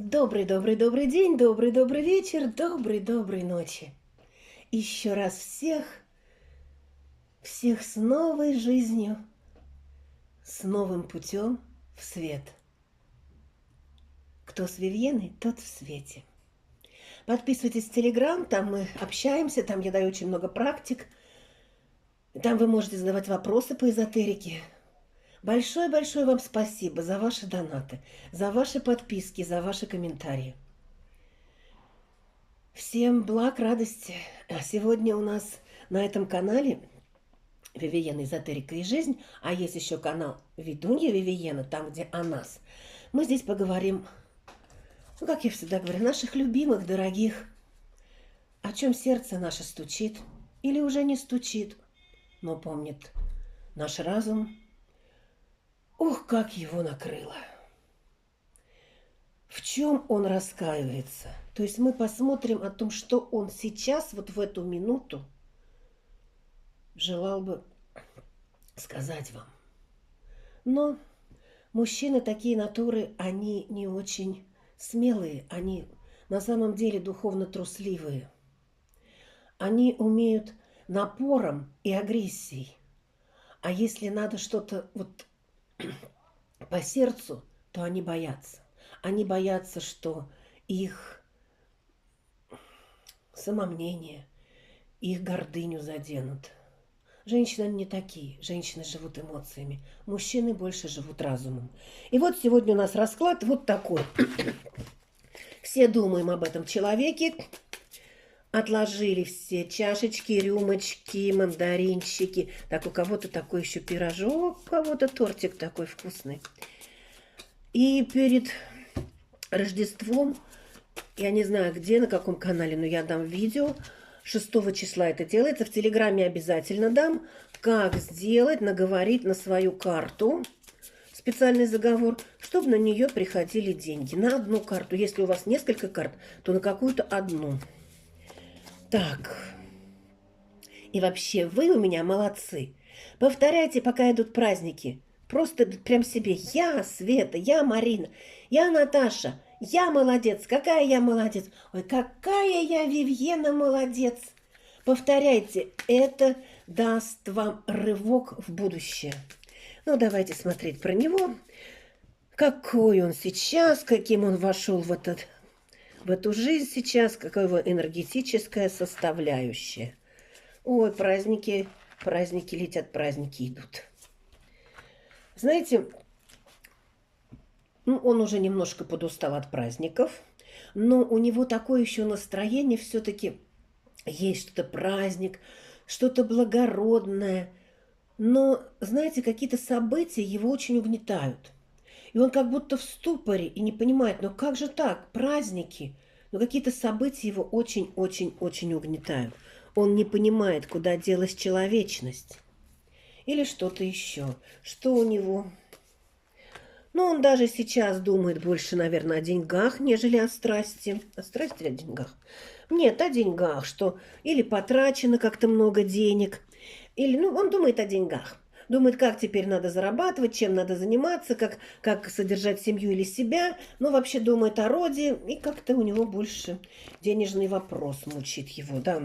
Добрый день, добрый вечер, доброй ночи. Еще раз всех с новой жизнью, с новым путем в свет. Кто с Вивьеной, тот в свете. Подписывайтесь в Телеграм, там мы общаемся, там я даю очень много практик. Там вы можете задавать вопросы по эзотерике. Большое-большое вам спасибо за ваши донаты, за ваши подписки, за ваши комментарии. Всем благ, радости. А сегодня у нас на этом канале Вивиена Эзотерика и Жизнь, а есть еще канал Ведунья Вивиена, там, где о нас. Мы здесь поговорим, как я всегда говорю, наших любимых, дорогих, о чем сердце наше стучит или уже не стучит, но помнит наш разум. Ох, как его накрыло! В чем он раскаивается? То есть мы посмотрим о том, что он сейчас, вот в эту минуту, желал бы сказать вам. Но мужчины такие натуры, они не очень смелые, они на самом деле духовно трусливые. Они умеют напором и агрессией. А если надо что-то вот по сердцу, то они боятся. Они боятся, что их самомнение, их гордыню заденут. Женщины не такие. Женщины живут эмоциями. Мужчины больше живут разумом. И вот сегодня у нас расклад вот такой. Все думаем об этом человеке. Отложили все чашечки, рюмочки, мандаринчики. Так, у кого-то такой еще пирожок, у кого-то тортик такой вкусный. И перед Рождеством, я не знаю где, на каком канале, но я дам видео. 6 числа это делается. В Телеграме обязательно дам, как сделать, наговорить на свою карту специальный заговор, чтобы на нее приходили деньги. На одну карту. Если у вас несколько карт, то на какую-то одну. Так. И вообще, вы у меня молодцы. Повторяйте, пока идут праздники. Просто прям себе. Я Света, я Марина, я Наташа. Я молодец. Какая я молодец. Ой, какая я Вивьена молодец. Повторяйте. Это даст вам рывок в будущее. Ну, давайте смотреть про него. Какой он сейчас, каким он вошел в эту жизнь сейчас, какая его энергетическая составляющая. Ой, праздники летят, праздники идут. Знаете, он уже немножко подустал от праздников, но у него такое еще настроение, все-таки есть что-то праздник, что-то благородное. Но, знаете, какие-то события его очень угнетают. И он как будто в ступоре и не понимает, ну как же так, праздники? Но какие-то события его очень-очень-очень угнетают. Он не понимает, куда делась человечность. Или что-то еще. Что у него? Ну, он даже сейчас думает больше, наверное, о деньгах, нежели о страсти. О страсти или о деньгах? Нет, о деньгах, что или потрачено как-то много денег, или, он думает о деньгах. Думает, как теперь надо зарабатывать, чем надо заниматься, как содержать семью или себя. Но вообще думает о роде, и как-то у него больше денежный вопрос мучит его, да.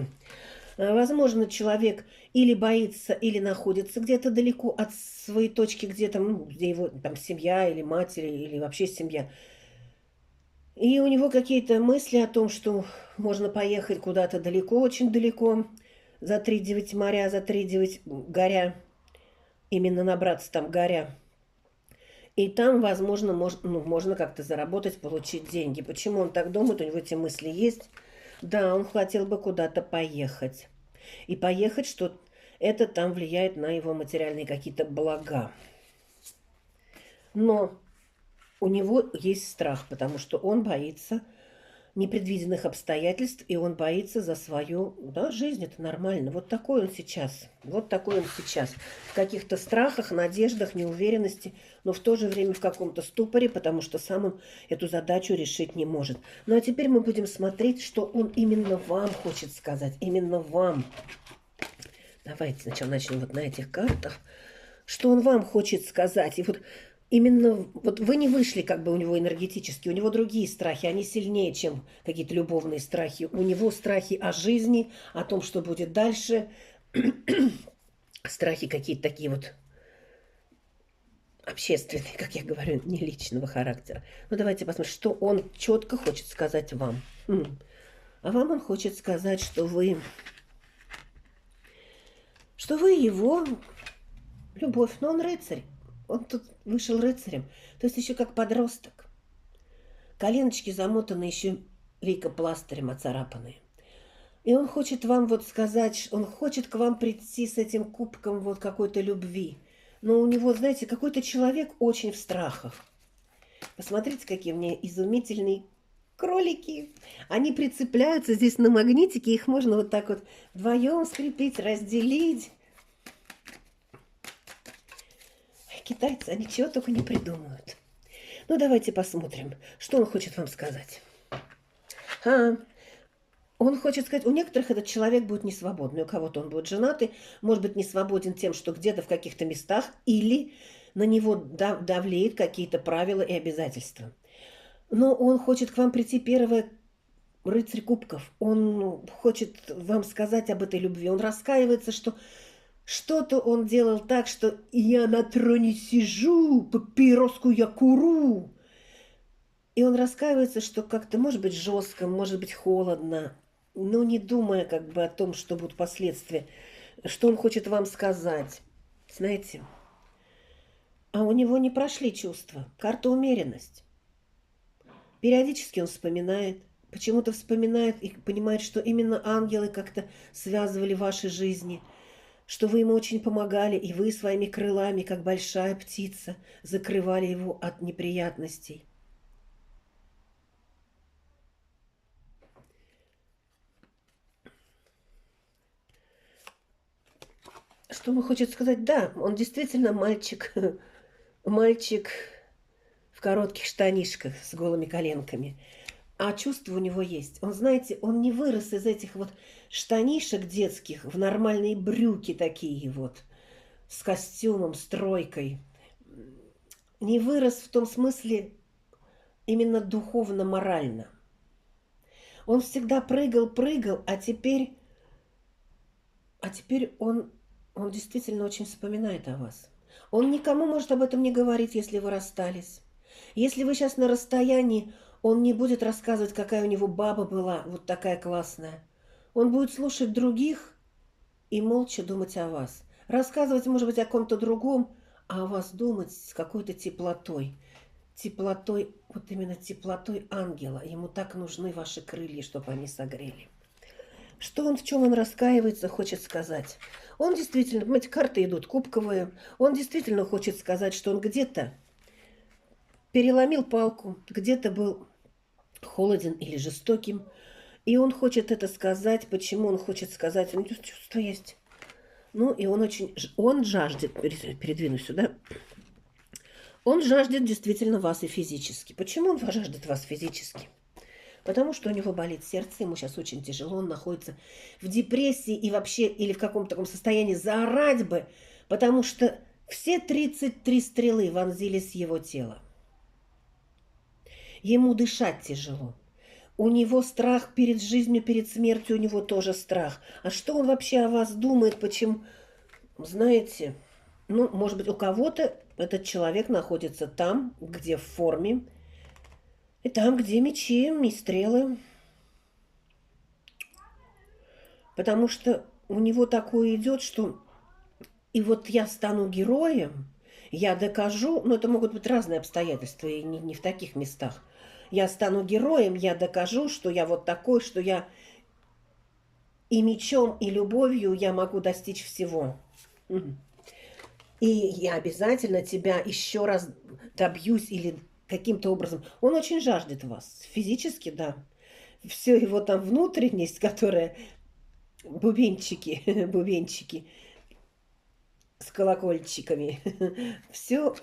Возможно, человек или боится, или находится где-то далеко от своей точки, где там, где его там семья или матери, или вообще семья. И у него какие-то мысли о том, что можно поехать куда-то далеко, очень далеко, за 3-9 моря, за 3-9 горя, именно набраться там горя. И там, возможно, можно как-то заработать, получить деньги. Почему он так думает? У него эти мысли есть. Да, он хотел бы куда-то поехать. И поехать, что это там влияет на его материальные какие-то блага. Но у него есть страх, потому что он боится непредвиденных обстоятельств, и он боится за свою жизнь. Это нормально. Вот такой он сейчас. Вот такой он сейчас. В каких-то страхах, надеждах, неуверенности, но в то же время в каком-то ступоре, потому что сам он эту задачу решить не может. Ну а теперь мы будем смотреть, что он именно вам хочет сказать. Именно вам. Давайте сначала начнем вот на этих картах. Что он вам хочет сказать. И вот Именно вот вы не вышли как бы у него энергетически, у него другие страхи, они сильнее, чем какие-то любовные страхи. У него страхи о жизни, о том, что будет дальше, страхи какие-то такие вот общественные, как я говорю, не личного характера. Ну, давайте посмотрим, что он четко хочет сказать вам. А вам он хочет сказать, что вы его любовь. Но он рыцарь. Он тут вышел рыцарем. То есть еще как подросток. Коленочки замотаны еще лейкопластырем оцарапанные. И он хочет вам вот сказать, он хочет к вам прийти с этим кубком вот какой-то любви. Но у него, знаете, какой-то человек очень в страхах. Посмотрите, какие у меня изумительные кролики. Они прицепляются здесь на магнитике, их можно вот так вот вдвоем скрепить, разделить. Китайцы, они чего только не придумывают. Ну, давайте посмотрим, что он хочет вам сказать. Он хочет сказать, у некоторых этот человек будет несвободный, у кого-то он будет женатый, может быть, не свободен тем, что где-то в каких-то местах, или на него давлеют какие-то правила и обязательства. Но он хочет к вам прийти, первый рыцарь кубков. Он хочет вам сказать об этой любви. Он раскаивается, что что-то он делал так, что я на троне сижу, папироску я курю. И он раскаивается, что как-то, может быть, жестко, может быть, холодно, но не думая как бы о том, что будут последствия, что он хочет вам сказать. Знаете, а у него не прошли чувства. Карта умеренность. Периодически он вспоминает, почему-то вспоминает и понимает, что именно ангелы как-то связывали ваши жизни, что вы ему очень помогали, и вы своими крылами, как большая птица, закрывали его от неприятностей. Что он хочет сказать? Да, он действительно мальчик, мальчик в коротких штанишках с голыми коленками. А чувство у него есть. Он, знаете, он не вырос из этих вот штанишек детских в нормальные брюки такие вот, с костюмом, с тройкой. Не вырос в том смысле именно духовно-морально. Он всегда прыгал, а теперь он действительно очень вспоминает о вас. Он никому может об этом не говорить, если вы расстались. Если вы сейчас на расстоянии, он не будет рассказывать, какая у него баба была, вот такая классная. Он будет слушать других и молча думать о вас. Рассказывать, может быть, о ком-то другом, а о вас думать с какой-то теплотой. Теплотой, вот именно теплотой ангела. Ему так нужны ваши крылья, чтобы они согрели. Что он, в чем он раскаивается, хочет сказать? Он действительно, понимаете, карты идут кубковые. Он действительно хочет сказать, что он где-то переломил палку, где-то был холоден или жестоким. И он хочет это сказать. Почему он хочет сказать? У него чувство есть. Ну, и он жаждет, передвину сюда, он жаждет действительно вас и физически. Почему он жаждет вас физически? Потому что у него болит сердце, ему сейчас очень тяжело, он находится в депрессии и вообще, или в каком-то таком состоянии заорать бы, потому что все 33 стрелы вонзились в его тело. Ему дышать тяжело. У него страх перед жизнью, перед смертью, у него тоже страх. А что он вообще о вас думает, почему? Знаете, ну, может быть, у кого-то этот человек находится там, где в форме, и там, где мечи и стрелы. Потому что у него такое идет, что и вот я стану героем, я докажу, но это могут быть разные обстоятельства, и не в таких местах. Я стану героем, я докажу, что я вот такой, что я и мечом, и любовью я могу достичь всего. И я обязательно тебя еще раз добьюсь или каким-то образом. Он очень жаждет вас. Физически, да. Все его там внутренность, которая бубенчики с колокольчиками. Все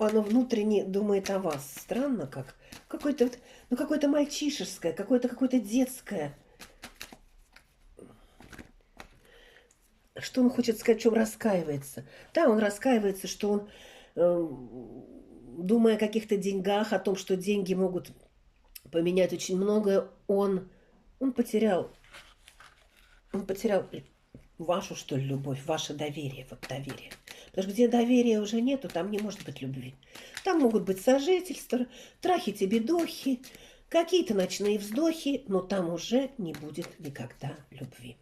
оно внутренне думает о вас. Странно как. Какое-то ну, какое-то мальчишеское, какое-то детское. Что он хочет сказать, в чем раскаивается? Да, он раскаивается, что он думая о каких-то деньгах, о том, что деньги могут поменять очень многое, он потерял, он потерял вашу, что ли, любовь, ваше доверие, вот доверие. Потому что где доверия уже нету, там не может быть любви. Там могут быть сожительства, трахи-тебедохи, какие-то ночные вздохи, но там уже не будет никогда любви.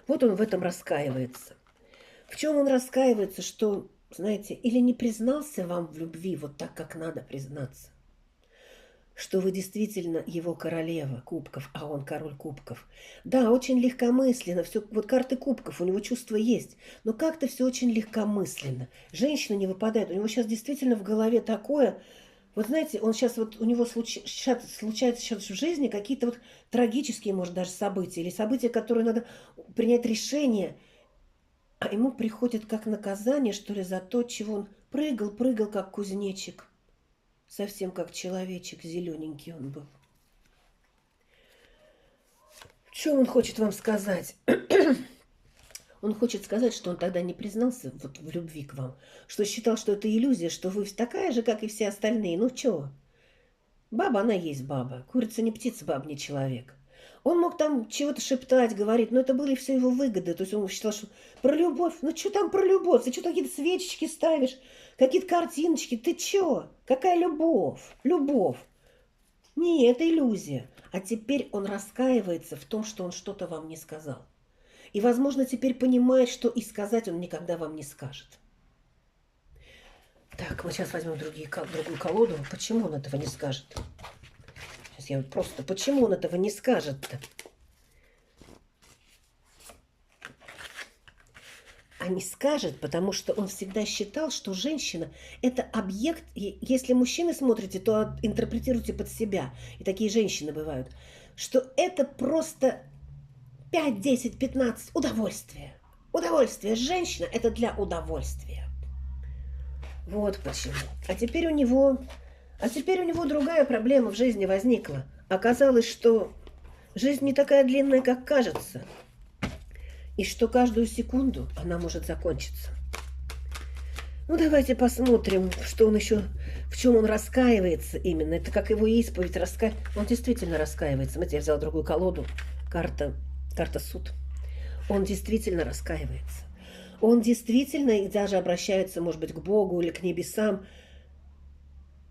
Вот он в этом раскаивается. В чем он раскаивается, что, знаете, или не признался вам в любви вот так, как надо признаться, что вы действительно его королева кубков, а он король кубков. Да, очень легкомысленно, все, вот карты кубков, у него чувства есть, но как-то все очень легкомысленно. Женщина не выпадает, у него сейчас действительно в голове такое, вот знаете, он сейчас вот, у него сейчас случаются сейчас в жизни какие-то вот трагические, может, даже события, или события, которые надо принять решение, а ему приходит как наказание, что ли, за то, чего он прыгал, как кузнечик. Совсем как человечек, зелененький он был. Что он хочет вам сказать? Он хочет сказать, что он тогда не признался вот в любви к вам, что считал, что это иллюзия, что вы такая же, как и все остальные. Ну чё? Баба, она есть баба. Курица не птица, баба не человек. Он мог там чего-то шептать, говорить, но это были все его выгоды. То есть он считал, что про любовь, ну что там про любовь? Ты что какие-то свечечки ставишь, какие-то картиночки? Ты чё? Какая любовь? Любовь. Не, это иллюзия. А теперь он раскаивается в том, что он что-то вам не сказал. И, возможно, теперь понимает, что и сказать он никогда вам не скажет. Так, мы сейчас возьмем другую колоду. Почему он этого не скажет? Сейчас я просто... Почему он этого не скажет-то? А не скажет, потому что он всегда считал, что женщина – это объект. И если мужчины смотрите, то интерпретируйте под себя. И такие женщины бывают. Что это просто 5, 10, 15 удовольствие. Удовольствие. Женщина – это для удовольствия. Вот почему. А теперь у него другая проблема в жизни возникла. Оказалось, что жизнь не такая длинная, как кажется. И что каждую секунду она может закончиться. Ну, давайте посмотрим, что он еще, в чем он раскаивается именно. Это как его исповедь. Он действительно раскаивается. Смотрите, я взяла другую колоду. Карта суд. Он действительно раскаивается. Он действительно и даже обращается, может быть, к Богу или к небесам.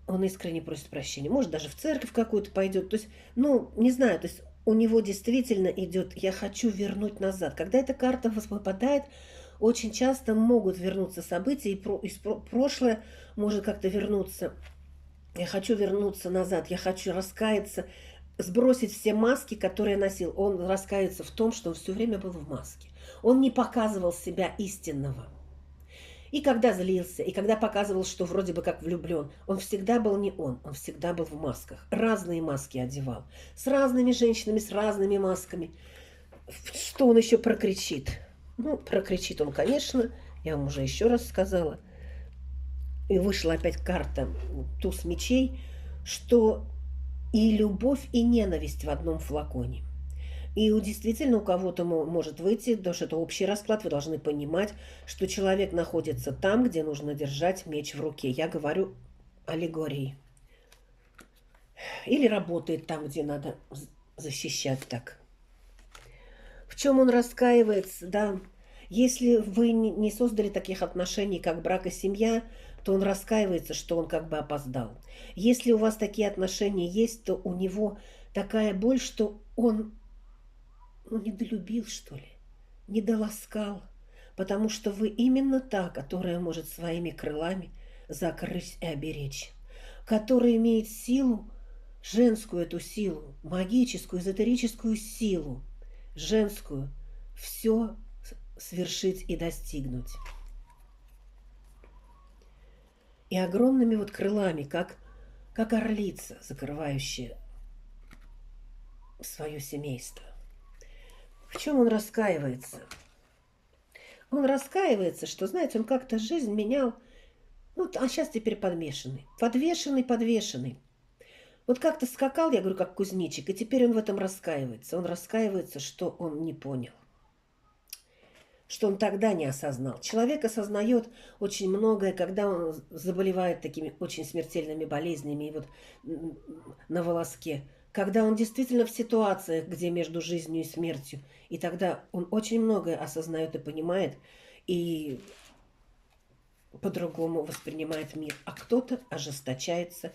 Он искренне просит прощения. Может, даже в церковь какую-то пойдет. То есть, ну, не знаю, то есть у него действительно идет «я хочу вернуть назад». Когда эта карта выпадает, очень часто могут вернуться события, и прошлое может как-то вернуться. Я хочу вернуться назад, я хочу раскаяться, сбросить все маски, которые носил. Он раскается в том, что он все время был в маске. Он не показывал себя истинного. И когда злился, и когда показывал, что вроде бы как влюблен, он всегда был не он всегда был в масках. Разные маски одевал. С разными женщинами, с разными масками. Что он еще прокричит? Ну, прокричит он, конечно, я вам уже еще раз сказала. И вышла опять карта туз мечей, что и любовь, и ненависть в одном флаконе. И действительно у кого-то может выйти, потому что это общий расклад, вы должны понимать, что человек находится там, где нужно держать меч в руке. Я говорю аллегории. Или работает там, где надо защищать так. В чем он раскаивается, да? Если вы не создали таких отношений, как брак и семья, то он раскаивается, что он как бы опоздал. Если у вас такие отношения есть, то у него такая боль, что он недолюбил, что ли, недоласкал, потому что вы именно та, которая может своими крылами закрыть и оберечь, которая имеет силу, женскую эту силу, магическую, эзотерическую силу, женскую, все свершить и достигнуть. И огромными вот крылами, как орлица, закрывающая свое семейство. В чем он раскаивается? Он раскаивается, что, знаете, он как-то жизнь менял, ну, а сейчас теперь подвешенный. Подвешенный. Вот как-то скакал, я говорю, как кузнечик, и теперь он в этом раскаивается. Он раскаивается, что он не понял. что он тогда не осознал. Человек осознает очень многое, когда он заболевает такими очень смертельными болезнями, и вот на волоске. Когда он действительно в ситуациях, где между жизнью и смертью. И тогда он очень многое осознает и понимает, и по-другому воспринимает мир. А кто-то ожесточается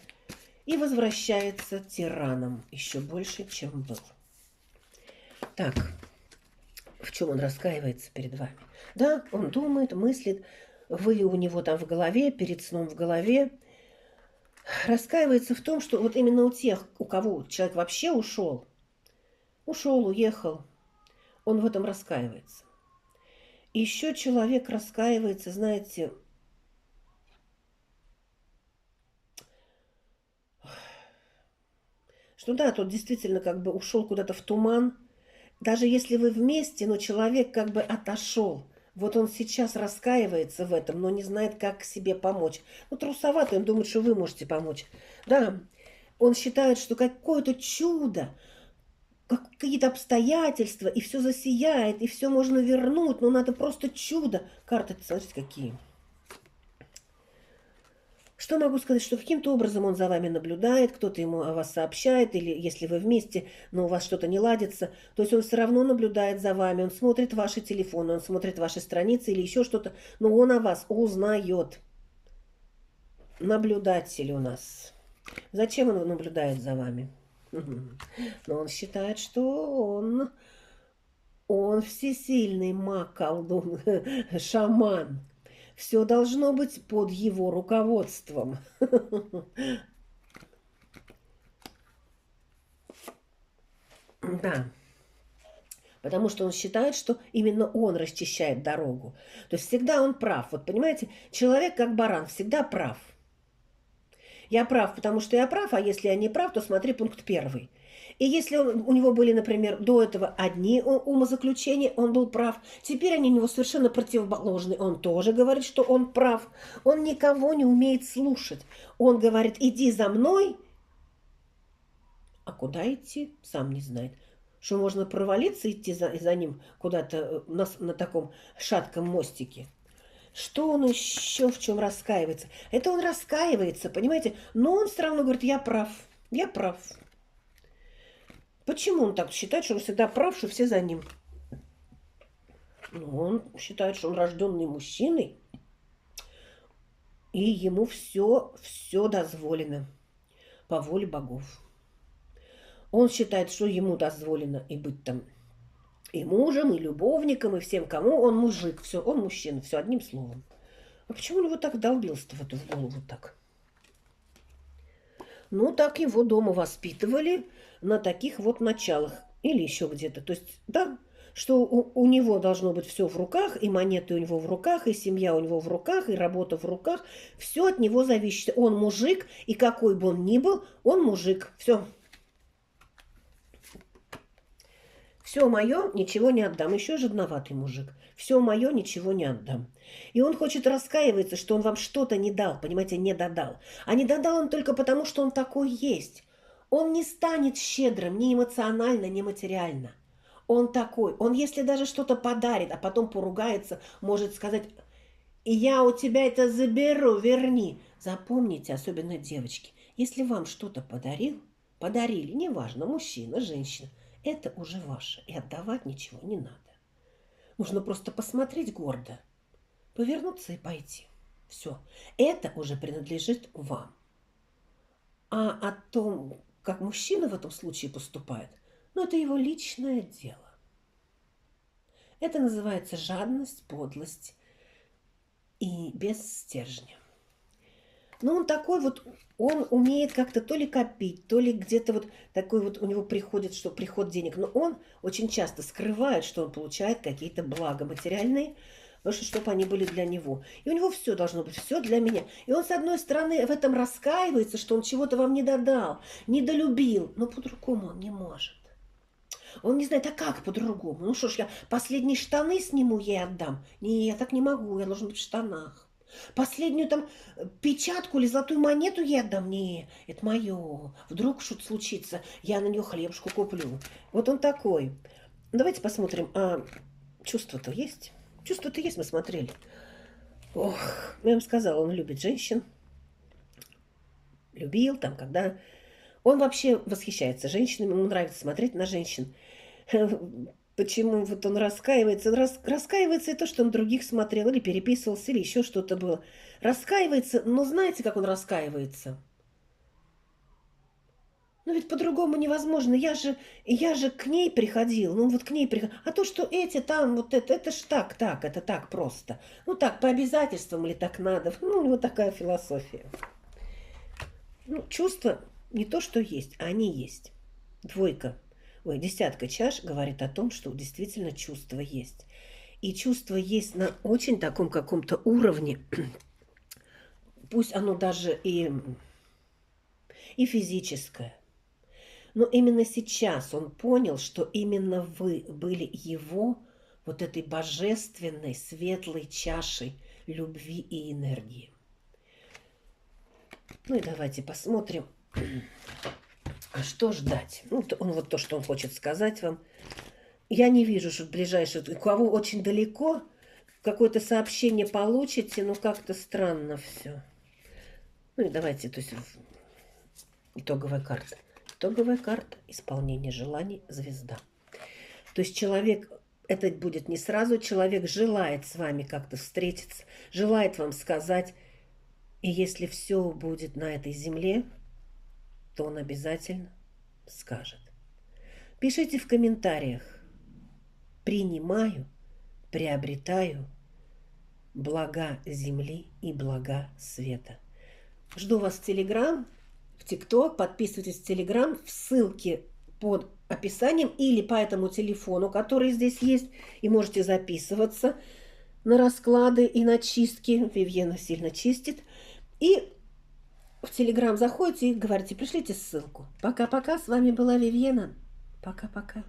и возвращается тираном еще больше, чем был. Так, в чем он раскаивается перед вами? Да, он думает, мыслит, вы у него там в голове, перед сном в голове. Раскаивается в том, что вот именно у тех, у кого человек вообще ушел, уехал, он в этом раскаивается. И еще человек раскаивается, знаете, что да, тот действительно как бы ушел куда-то в туман. Даже если вы вместе, но человек как бы отошел. Вот он сейчас раскаивается в этом, но не знает, как себе помочь. Ну, трусоватый, он думает, что вы можете помочь. Да, он считает, что какое-то чудо, какие-то обстоятельства, и все засияет, и все можно вернуть, но надо просто чудо. Карты, смотрите, какие. Что могу сказать, что каким-то образом он за вами наблюдает, кто-то ему о вас сообщает, или если вы вместе, но у вас что-то не ладится, то есть он все равно наблюдает за вами, он смотрит ваши телефоны, он смотрит ваши страницы или еще что-то, но он о вас узнает. Наблюдатель у нас. Зачем он наблюдает за вами? Но он считает, что он всесильный маг, колдун, шаман. Все должно быть под его руководством. Да. Потому что он считает, что именно он расчищает дорогу. То есть всегда он прав. Вот понимаете, человек как баран всегда прав. Я прав, потому что я прав, а если я не прав, то смотри пункт 1. И если у него были, например, до этого одни умозаключения, он был прав. Теперь они у него совершенно противоположные. Он тоже говорит, что он прав. Он никого не умеет слушать. Он говорит, иди за мной. А куда идти, сам не знает. Что можно провалиться, идти за ним куда-то на таком шатком мостике. Что он еще в чем раскаивается? Это он раскаивается, понимаете? Но он все равно говорит, я прав, я прав. Почему он так считает, что он всегда прав, что все за ним? Ну, он считает, что он рожденный мужчиной, и ему все дозволено по воле богов. Он считает, что ему дозволено и быть там и мужем, и любовником, и всем, кому он мужик, все, он мужчина, все одним словом. А почему он его так долбился-то в эту голову так? Ну, так его дома воспитывали на таких вот началах. Или еще где-то. То есть, да, что у него должно быть все в руках, и монеты у него в руках, и семья у него в руках, и работа в руках. Все от него зависит. Он мужик, и какой бы он ни был, он мужик. Все. Все мое, ничего не отдам. Еще жадноватый мужик. Все мое, ничего не отдам. И он хочет раскаиваться, что он вам что-то не дал, понимаете, не додал. А не додал он только потому, что он такой есть. Он не станет щедрым ни эмоционально, ни материально. Он такой. Он, если даже что-то подарит, а потом поругается, может сказать, я у тебя это заберу, верни. Запомните, особенно девочки, если вам что-то подарили, неважно, мужчина, женщина, это уже ваше, и отдавать ничего не надо. Нужно просто посмотреть гордо, повернуться и пойти. Все. Это уже принадлежит вам. А о том, как мужчина в этом случае поступает, ну, это его личное дело. Это называется жадность, подлость и без стержня. Но он такой вот, он умеет как-то то ли копить, то ли где-то вот такой вот у него приходит, что приход денег. Но он очень часто скрывает, что он получает какие-то блага материальные, потому что чтобы они были для него. И у него все должно быть, все для меня. И он, с одной стороны, в этом раскаивается, что он чего-то вам не додал, недолюбил, но по-другому он не может. Он не знает, а как по-другому? Ну что ж, я последние штаны сниму, ей отдам. Не, я так не могу, я должен быть в штанах. Последнюю там печатку или золотую монету я отдам. Не, это мое. Вдруг что-то случится, я на нее хлебушку куплю. Вот он такой. Давайте посмотрим, а чувства-то есть? Чувство-то есть, мы смотрели. Ох, я вам сказала, он любит женщин. Любил там, когда... Он вообще восхищается женщинами, ему нравится смотреть на женщин. Почему вот он раскаивается? Раскаивается и то, что он других смотрел, или переписывался, или еще что-то было. Раскаивается, но знаете, как он раскаивается? Ну ведь по-другому невозможно. Я же к ней приходил, ну вот к ней приходил. А то, что эти там, вот это ж так, это так просто. Ну так, по обязательствам или так надо. Ну, у него такая философия. Ну, чувства не то, что есть, а они есть. Десятка чаш говорит о том, что действительно чувство есть. И чувство есть на очень таком каком-то уровне, пусть оно даже и физическое. Но именно сейчас он понял, что именно вы были его вот этой божественной, светлой чашей любви и энергии. Ну и давайте посмотрим, а что ждать. Ну, вот то, что он хочет сказать вам. Я не вижу, что в ближайшее... У кого очень далеко, какое-то сообщение получите, но как-то странно все. Ну и давайте, то есть итоговая карта. Итоговая карта исполнения желаний, звезда. То есть человек, это будет не сразу, человек желает с вами как-то встретиться, желает вам сказать, и если все будет на этой земле, то он обязательно скажет. Пишите в комментариях. Принимаю, приобретаю блага земли и блага света. Жду вас в Телеграм, в ТикТок. Подписывайтесь в Телеграм в ссылке под описанием или по этому телефону, который здесь есть. И можете записываться на расклады и на чистки. Вивьена сильно чистит. И в Телеграм заходите и говорите, пришлите ссылку. Пока-пока. С вами была Вивьена. Пока-пока.